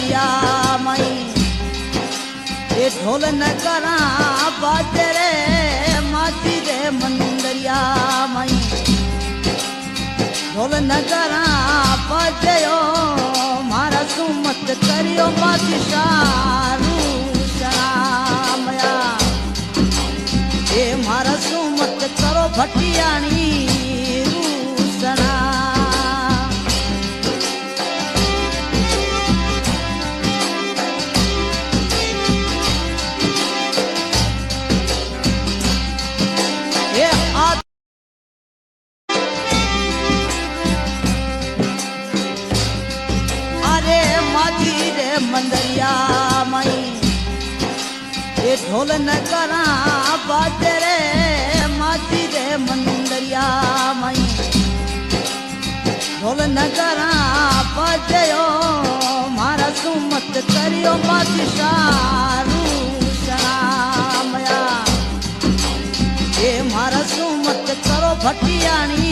मंदरिया माई ये ढोल नगरा बाजे रे माची रे मंदरिया माई ढोल नगरा बाजयो मारा सुमत करियो बादशाह रूसनामया ये मारा सुमत करो भटियाणी रूसना मंदरिया माई ये ढोल नगरा बाजे रे माची रे मंदरिया माई ढोल नगरा बाजयो मारा सुमत करियो बादशाह रूसनामया ये मारा सुमत करो भटियाणी